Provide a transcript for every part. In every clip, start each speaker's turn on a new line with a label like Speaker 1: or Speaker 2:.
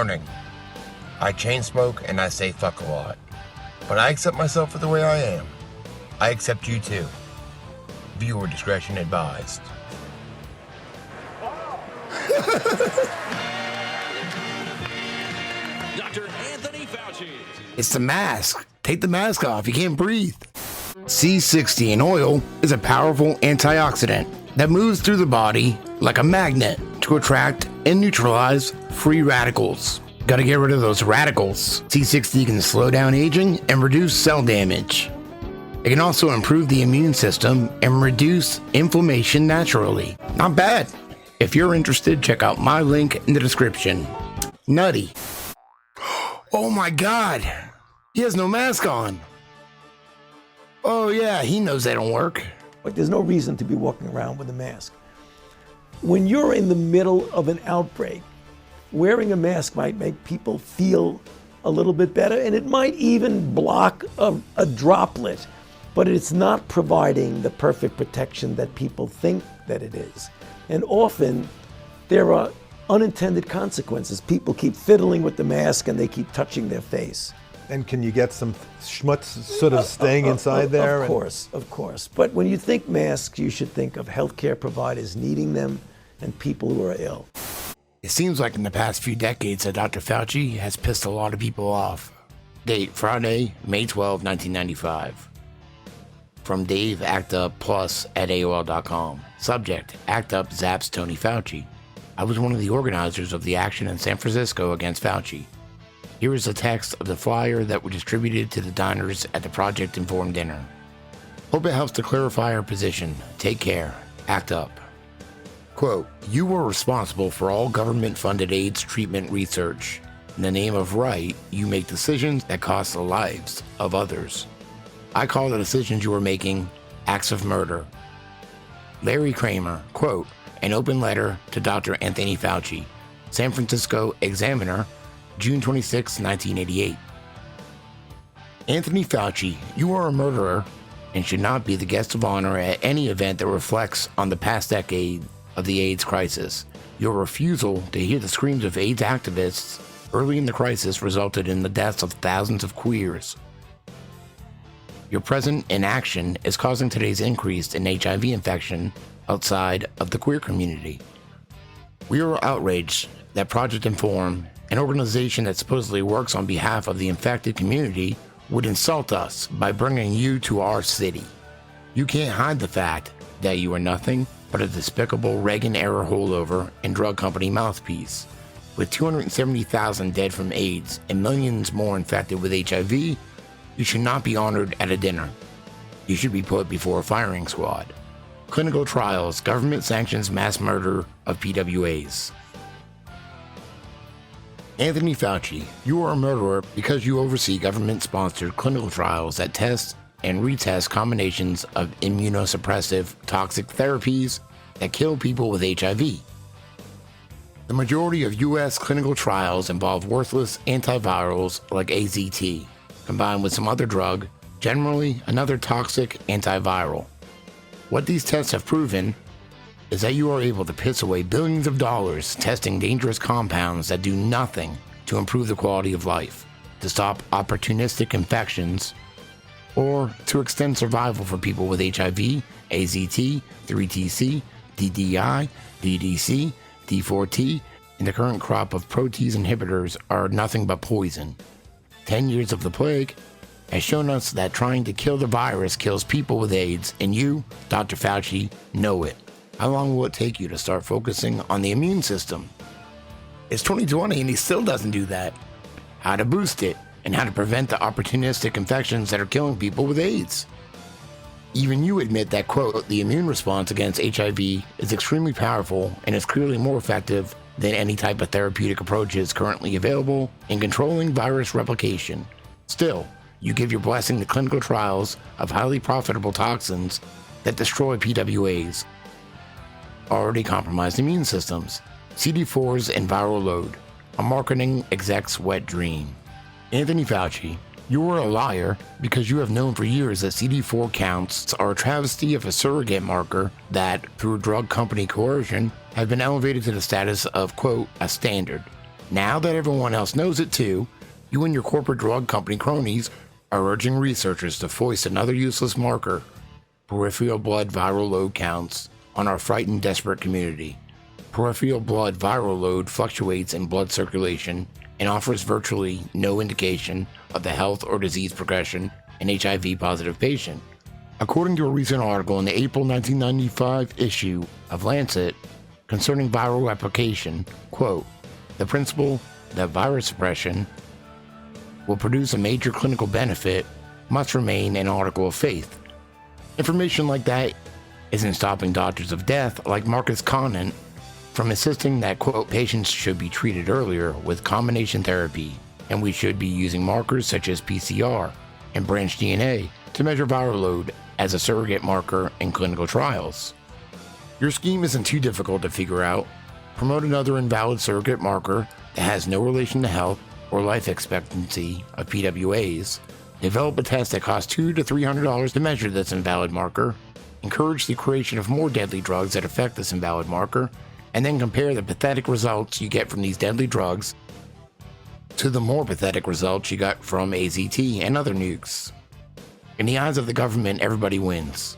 Speaker 1: Warning. I chain smoke and I say fuck a lot. But I accept myself for the way I am. I accept you too. Viewer discretion advised.
Speaker 2: Dr. Anthony Fauci.
Speaker 3: It's the mask. Take the mask off. You can't breathe. C60 in oil is a powerful antioxidant that moves through the body like a magnet to attract and neutralize free radicals. Gotta get rid of those radicals. C60 can slow down aging and reduce cell damage. It can also improve the immune system and reduce inflammation naturally. Not bad. If you're interested, check out my link in the description. Nutty. Oh my God. He has no mask on. Oh yeah, he knows they don't work.
Speaker 4: But there's no reason to be walking around with a mask. When you're in the middle of an outbreak, wearing a mask might make people feel a little bit better, and it might even block a droplet, but it's not providing the perfect protection that people think that it is. And often there are unintended consequences. People keep fiddling with the mask and they keep touching their face.
Speaker 5: And can you get some schmutz sort of staying inside there?
Speaker 4: Of course. But when you think masks, you should think of healthcare providers needing them and people who are ill.
Speaker 3: It seems like in the past few decades that Dr. Fauci has pissed a lot of people off. Date, Friday, May 12, 1995. From Dave, Act Up Plus at AOL.com. Subject, Act Up zaps Tony Fauci. I was one of the organizers of the action in San Francisco against Fauci. Here is the text of the flyer that was distributed to the diners at the Project Informed dinner. Hope it helps to clarify our position. Take care. Act Up. Quote, you were responsible for all government-funded AIDS treatment research. In the name of right, you make decisions that cost the lives of others. I call the decisions you are making acts of murder. Larry Kramer, quote, an open letter to Dr. Anthony Fauci, San Francisco Examiner, June 26, 1988. Anthony Fauci, you are a murderer and should not be the guest of honor at any event that reflects on the past decade of the AIDS crisis. Your refusal to hear the screams of AIDS activists early in the crisis resulted in the deaths of thousands of queers. Your present inaction is causing today's increase in HIV infection outside of the queer community. We are outraged that Project Inform, an organization that supposedly works on behalf of the infected community, would insult us by bringing you to our city. You can't hide the fact that you are nothing but a despicable Reagan-era holdover and drug company mouthpiece. With 270,000 dead from AIDS and millions more infected with HIV, you should not be honored at a dinner. You should be put before a firing squad. Clinical trials, government sanctions mass murder of PWAs. Anthony Fauci, you are a murderer because you oversee government-sponsored clinical trials that test and retest combinations of immunosuppressive toxic therapies that kill people with HIV. The majority of U.S. clinical trials involve worthless antivirals like AZT, combined with some other drug, generally another toxic antiviral. What these tests have proven is that you are able to piss away billions of dollars testing dangerous compounds that do nothing to improve the quality of life, to stop opportunistic infections, or to extend survival for people with HIV, AZT, 3TC, DDI, DDC, D4T, and the current crop of protease inhibitors are nothing but poison. 10 years of the plague has shown us that trying to kill the virus kills people with AIDS, and you, Dr. Fauci, know it. How long will it take you to start focusing on the immune system? It's 2020 and he still doesn't do that. How to boost it, and how to prevent the opportunistic infections that are killing people with AIDS. Even you admit that, quote, the immune response against HIV is extremely powerful and is clearly more effective than any type of therapeutic approaches currently available in controlling virus replication. Still, you give your blessing to clinical trials of highly profitable toxins that destroy PWAs, already compromised immune systems, CD4s and viral load, a marketing exec's wet dream. Anthony Fauci, you are a liar because you have known for years that CD4 counts are a travesty of a surrogate marker that, through drug company coercion, have been elevated to the status of, quote, a standard. Now that everyone else knows it too, you and your corporate drug company cronies are urging researchers to foist another useless marker, peripheral blood viral load counts, on our frightened, desperate community. Peripheral blood viral load fluctuates in blood circulation and offers virtually no indication of the health or disease progression in HIV-positive patient. According to a recent article in the April 1995 issue of Lancet concerning viral replication, quote, the principle that virus suppression will produce a major clinical benefit must remain an article of faith. Information like that isn't stopping doctors of death like Marcus Conant from insisting that, quote, patients should be treated earlier with combination therapy, and we should be using markers such as PCR and branch DNA to measure viral load as a surrogate marker in clinical trials. Your scheme isn't too difficult to figure out. Promote another invalid surrogate marker that has no relation to health or life expectancy of PWAs. Develop a test that costs $200 to $300 to measure this invalid marker. Encourage the creation of more deadly drugs that affect this invalid marker, and then compare the pathetic results you get from these deadly drugs to the more pathetic results you got from AZT and other nukes. In the eyes of the government, everybody wins.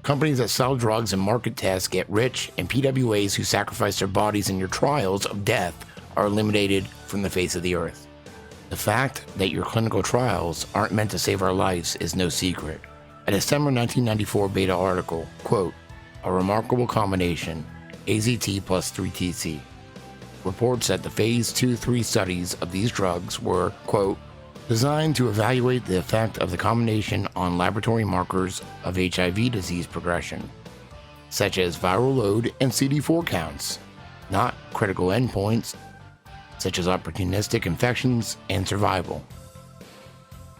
Speaker 3: Companies that sell drugs and market tests get rich, and PWAs who sacrifice their bodies in your trials of death are eliminated from the face of the earth. The fact that your clinical trials aren't meant to save our lives is no secret. A December 1994 Beta article, quote, a remarkable combination, AZT plus 3TC, reports that the phase 2-3 studies of these drugs were, quote, designed to evaluate the effect of the combination on laboratory markers of HIV disease progression, such as viral load and CD4 counts, not critical endpoints, such as opportunistic infections and survival.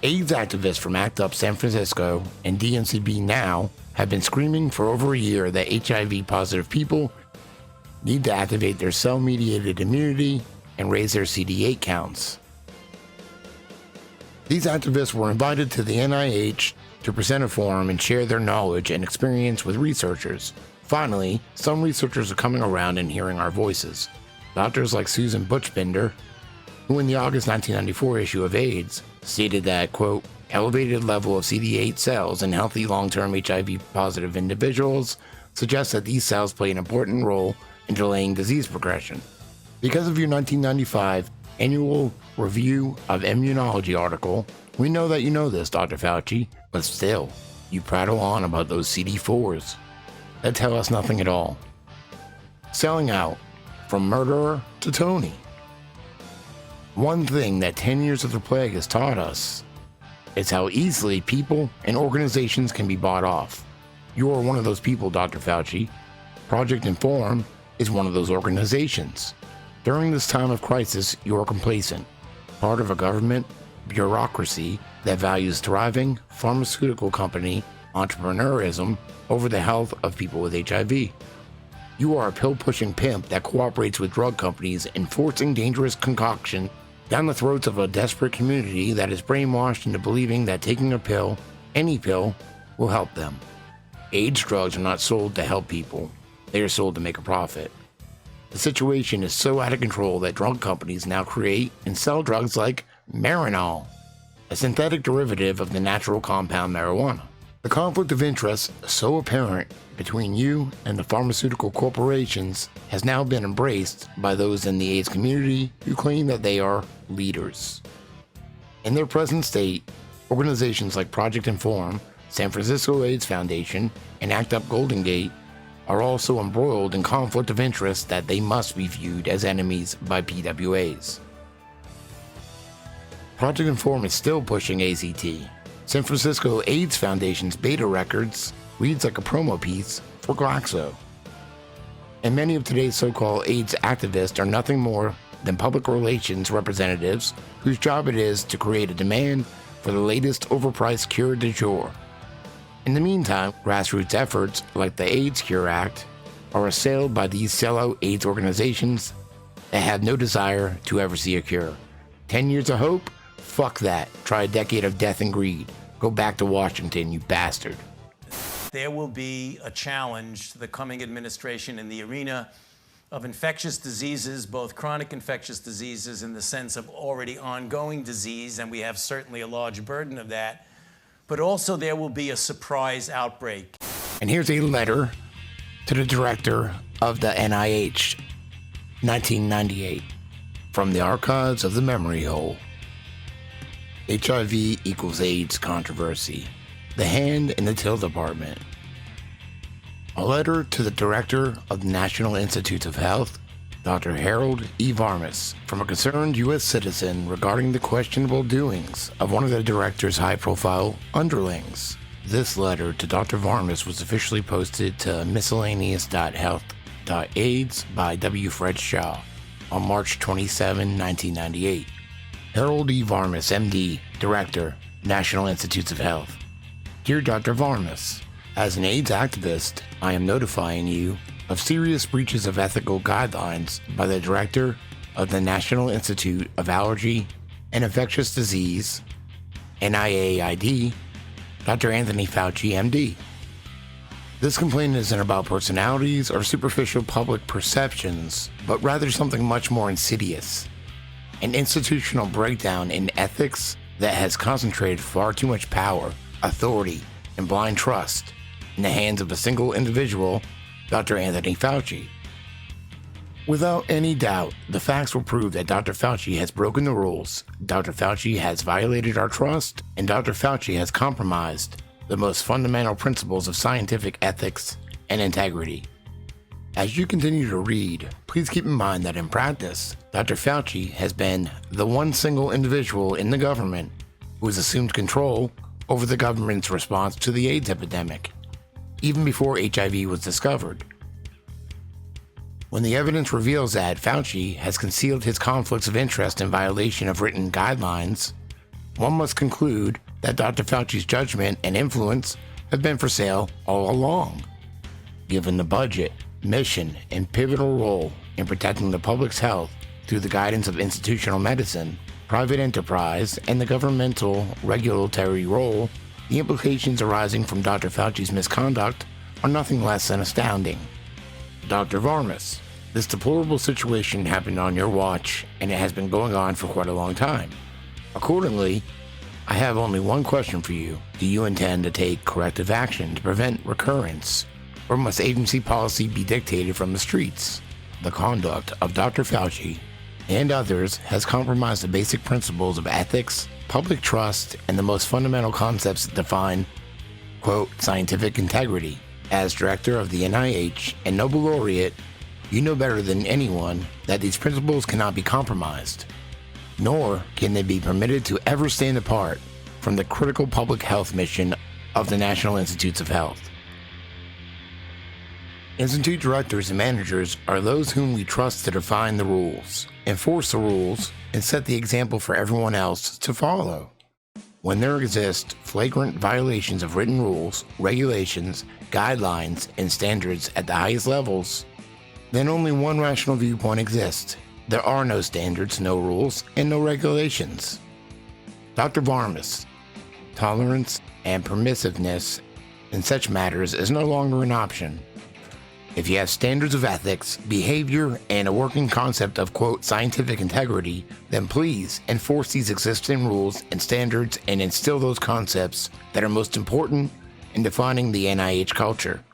Speaker 3: AIDS activists from ACT UP San Francisco and DNCB Now have been screaming for over a year that HIV-positive people need to activate their cell-mediated immunity and raise their CD8 counts. These activists were invited to the NIH to present a forum and share their knowledge and experience with researchers. Finally, some researchers are coming around and hearing our voices. Doctors like Susan Buchbinder, who in the August 1994 issue of AIDS stated that, quote, elevated level of CD8 cells in healthy long-term HIV-positive individuals suggests that these cells play an important role in delaying disease progression. Because of your 1995 Annual Review of Immunology article, we know that you know this, Dr. Fauci, but still, you prattle on about those CD4s that tell us nothing at all. Selling out from murderer to Tony. One thing that 10 years of the plague has taught us is how easily people and organizations can be bought off. You are one of those people, Dr. Fauci. Project Inform is one of those organizations. During this time of crisis, you are complacent, part of a government bureaucracy that values thriving pharmaceutical company entrepreneurism over the health of people with HIV. You are a pill-pushing pimp that cooperates with drug companies in forcing dangerous concoction down the throats of a desperate community that is brainwashed into believing that taking a pill, any pill, will help them. AIDS drugs are not sold to help people. They are sold to make a profit. The situation is so out of control that drug companies now create and sell drugs like Marinol, a synthetic derivative of the natural compound marijuana. The conflict of interest, so apparent between you and the pharmaceutical corporations, has now been embraced by those in the AIDS community who claim that they are leaders. In their present state, organizations like Project Inform, San Francisco AIDS Foundation, and ACT UP Golden Gate are also embroiled in conflict of interest that they must be viewed as enemies by PWAs. Project Inform is still pushing AZT. San Francisco AIDS Foundation's Beta Records reads like a promo piece for Glaxo. And many of today's so-called AIDS activists are nothing more than public relations representatives whose job it is to create a demand for the latest overpriced cure du jour. In the meantime, grassroots efforts like the AIDS Cure Act are assailed by these sellout AIDS organizations that have no desire to ever see a cure. 10 years of hope? Fuck that. Try a decade of death and greed. Go back to Washington, you bastard.
Speaker 6: There will be a challenge to the coming administration in the arena of infectious diseases, both chronic infectious diseases in the sense of already ongoing disease, and we have certainly a large burden of that, but also there will be a surprise outbreak.
Speaker 3: And here's a letter to the director of the NIH, 1998, from the archives of the memory hole. HIV equals AIDS controversy. The hand in the till department. A letter to the director of the National Institutes of Health, Dr. Harold E. Varmus, from a concerned U.S. citizen regarding the questionable doings of one of the director's high-profile underlings. This letter to Dr. Varmus was officially posted to miscellaneous.health.aids by W. Fred Shaw on March 27, 1998. Harold E. Varmus, MD, Director, National Institutes of Health. Dear Dr. Varmus, as an AIDS activist, I am notifying you of serious breaches of ethical guidelines by the Director of the National Institute of Allergy and Infectious Disease, NIAID, Dr. Anthony Fauci, MD. This complaint isn't about personalities or superficial public perceptions, but rather something much more insidious. An institutional breakdown in ethics that has concentrated far too much power, authority, and blind trust in the hands of a single individual, Dr. Anthony Fauci. Without any doubt, the facts will prove that Dr. Fauci has broken the rules, Dr. Fauci has violated our trust, and Dr. Fauci has compromised the most fundamental principles of scientific ethics and integrity. As you continue to read, please keep in mind that in practice, Dr. Fauci has been the one single individual in the government who has assumed control over the government's response to the AIDS epidemic, even before HIV was discovered. When the evidence reveals that Fauci has concealed his conflicts of interest in violation of written guidelines, one must conclude that Dr. Fauci's judgment and influence have been for sale all along. Given the budget, mission, and pivotal role in protecting the public's health through the guidance of institutional medicine, private enterprise, and the governmental regulatory role, the implications arising from Dr. Fauci's misconduct are nothing less than astounding. Dr. Varmus, this deplorable situation happened on your watch, and it has been going on for quite a long time. Accordingly, I have only one question for you. Do you intend to take corrective action to prevent recurrence, or must agency policy be dictated from the streets? The conduct of Dr. Fauci and others has compromised the basic principles of ethics, public trust, and the most fundamental concepts that define, quote, scientific integrity. As director of the NIH and Nobel laureate, you know better than anyone that these principles cannot be compromised, nor can they be permitted to ever stand apart from the critical public health mission of the National Institutes of Health. Institute directors and managers are those whom we trust to define the rules, enforce the rules, and set the example for everyone else to follow. When there exist flagrant violations of written rules, regulations, guidelines, and standards at the highest levels, then only one rational viewpoint exists. There are no standards, no rules, and no regulations. Dr. Varmus, tolerance and permissiveness in such matters is no longer an option. If you have standards of ethics, behavior, and a working concept of, quote, scientific integrity, then please enforce these existing rules and standards and instill those concepts that are most important in defining the NIH culture.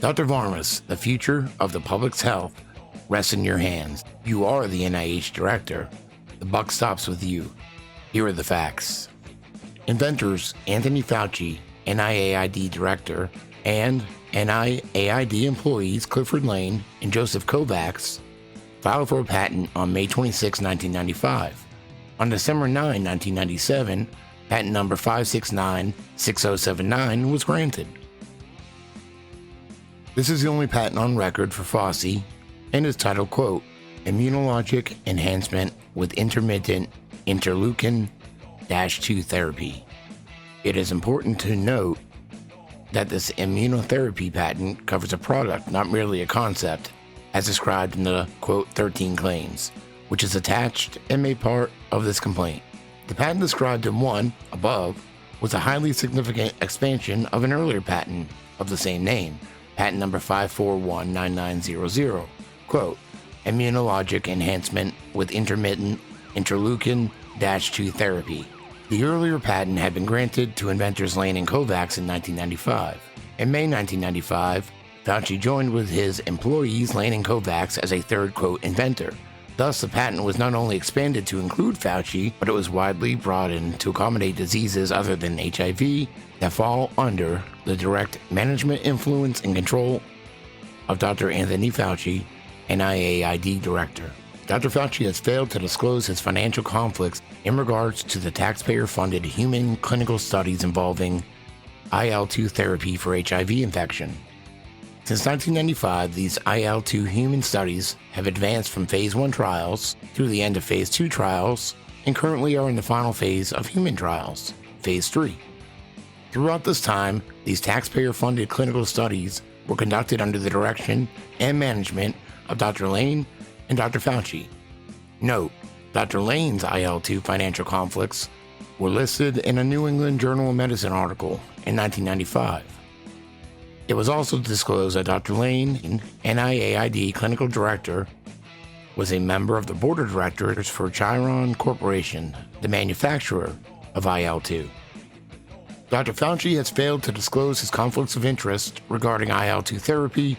Speaker 3: Dr. Varmus, the future of the public's health rests in your hands. You are the NIH director. The buck stops with you. Here are the facts. Inventors Anthony Fauci, NIAID director, and NIAID employees Clifford Lane and Joseph Kovacs filed for a patent on May 26, 1995. On December 9, 1997, patent number 5696079 was granted. This is the only patent on record for Fauci and is titled, quote, Immunologic Enhancement with Intermittent Interleukin-2 Therapy. It is important to note that this immunotherapy patent covers a product, not merely a concept, as described in the, quote, 13 claims, which is attached and made part of this complaint. The patent described in 1 above was a highly significant expansion of an earlier patent of the same name, patent number 5419900, quote, immunologic enhancement with intermittent interleukin-2 therapy. The earlier patent had been granted to inventors Lane and Kovacs in 1995. In May 1995, Fauci joined with his employees Lane and Kovacs as a third, quote, inventor. Thus, the patent was not only expanded to include Fauci, but it was widely broadened to accommodate diseases other than HIV that fall under the direct management, influence, and control of Dr. Anthony Fauci, NIAID Director. Dr. Fauci has failed to disclose his financial conflicts in regards to the taxpayer-funded human clinical studies involving IL-2 therapy for HIV infection. Since 1995, these IL-2 human studies have advanced from Phase 1 trials through the end of Phase 2 trials and currently are in the final phase of human trials, Phase 3. Throughout this time, these taxpayer-funded clinical studies were conducted under the direction and management of Dr. Lane and Dr. Fauci. Note, Dr. Lane's IL-2 financial conflicts were listed in a New England Journal of Medicine article in 1995. It was also disclosed that Dr. Lane, NIAID clinical director, was a member of the board of directors for Chiron Corporation, the manufacturer of IL-2. Dr. Fauci has failed to disclose his conflicts of interest regarding IL-2 therapy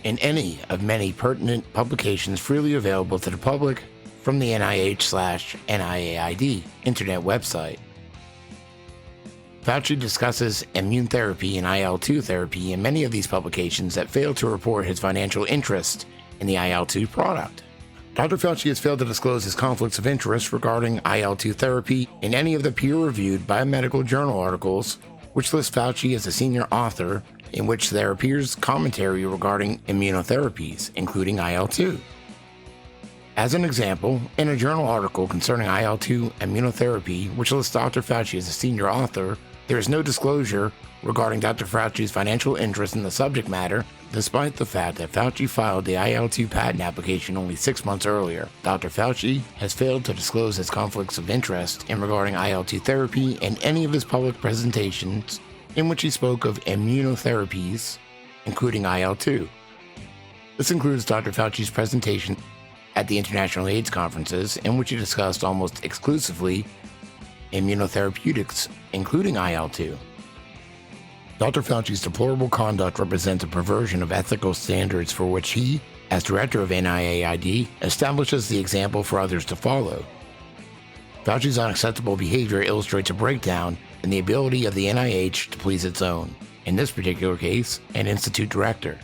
Speaker 3: in any of many pertinent publications freely available to the public from the NIH/NIAID internet website. Fauci discusses immune therapy and IL-2 therapy in many of these publications that fail to report his financial interest in the IL-2 product. Dr. Fauci has failed to disclose his conflicts of interest regarding IL-2 therapy in any of the peer-reviewed biomedical journal articles which list Fauci as a senior author, in which there appears commentary regarding immunotherapies, including IL-2. As an example, in a journal article concerning IL-2 immunotherapy, which lists Dr. Fauci as a senior author, there is no disclosure regarding Dr. Fauci's financial interest in the subject matter, despite the fact that Fauci filed the IL-2 patent application only 6 months earlier. Dr. Fauci has failed to disclose his conflicts of interest in regarding IL-2 therapy in any of his public presentations in which he spoke of immunotherapies, including IL-2. This includes Dr. Fauci's presentation at the International AIDS conferences, in which he discussed almost exclusively immunotherapeutics, including IL-2. Dr. Fauci's deplorable conduct represents a perversion of ethical standards for which he, as director of NIAID, establishes the example for others to follow. Fauci's unacceptable behavior illustrates a breakdown in the ability of the NIH to please its own, in this particular case, an institute director.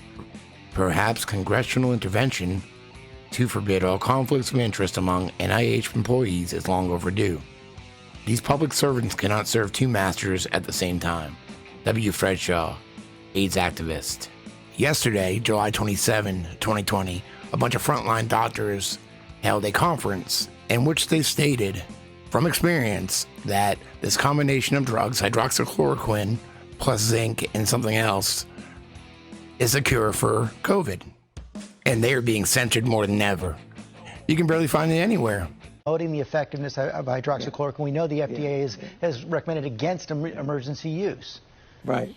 Speaker 3: Perhaps congressional intervention to forbid all conflicts of interest among NIH employees is long overdue. These public servants cannot serve two masters at the same time. W. Fred Shaw, AIDS activist. Yesterday, July 27, 2020, a bunch of frontline doctors held a conference in which they stated, from experience, that this combination of drugs, hydroxychloroquine plus zinc and something else, is a cure for COVID. And they are being censored more than ever. You can barely find it anywhere.
Speaker 7: Promoting the effectiveness of hydroxychloroquine, we know the FDA has recommended against emergency use.
Speaker 4: Right.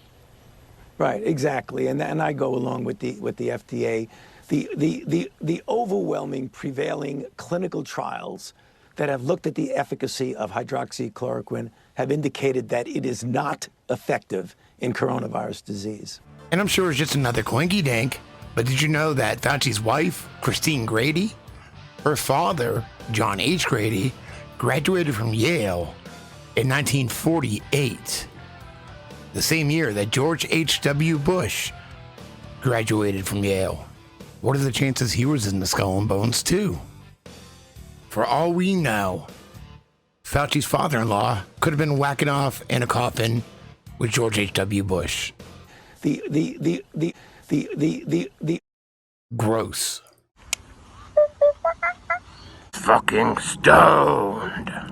Speaker 4: Right, exactly. And I go along with the FDA. The overwhelming prevailing clinical trials that have looked at the efficacy of hydroxychloroquine have indicated that it is not effective in coronavirus disease.
Speaker 3: And I'm sure it's just another coinky dink, but did you know that Fauci's wife, Christine Grady, her father, John H. Grady, graduated from Yale in 1948, the same year that George H.W. Bush graduated from Yale? What are the chances he was in the Skull and Bones too? For all we know, Fauci's father-in-law could have been whacking off in a coffin with George H.W. Bush. Gross. Fucking stoned.